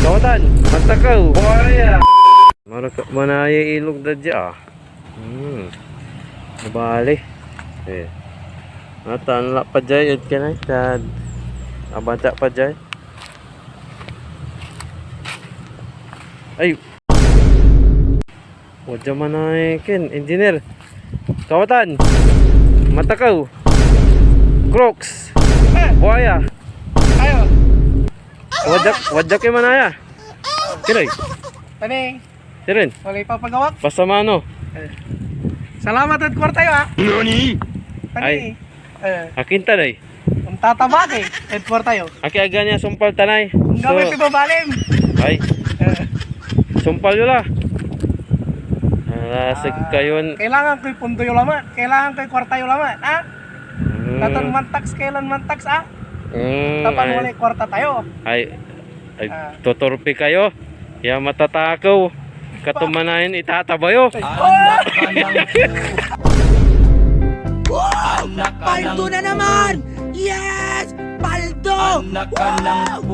Kawatan, matakaw. Buhaya. Manaya ilog na dyan. Nabali. Matanla pa dyan. Yun ka na. Abanta pa dyan. Ay. Wadya manaya ken. Engineer. Kawatan. Matakaw. Crocs. Buhaya. Ayo. Wadya kayo manaya. Kiray. Tani. Sirin. Wala ipapagawak. Basta mano. Salamat at kwartayo ha. Nani? Tani. Akin tanay. Ang tatabak eh. At kwartayo. Aki aga niya sumpal tanay. Ang gamit ito balim. Ay. Sumpal yun lah. Nasig kayon. Kailangan ko'y pundoy lamat. Kailangan ko'y kwartayo lamat. Ha? Katong mantax kailan mantax ha? Tapan wala kwarta tayo. Ay. Tuturpi kayo. Ya matatakaw. Katumanahin itatabayo. Paldo na naman! Yes! Paldo! Anak ka ng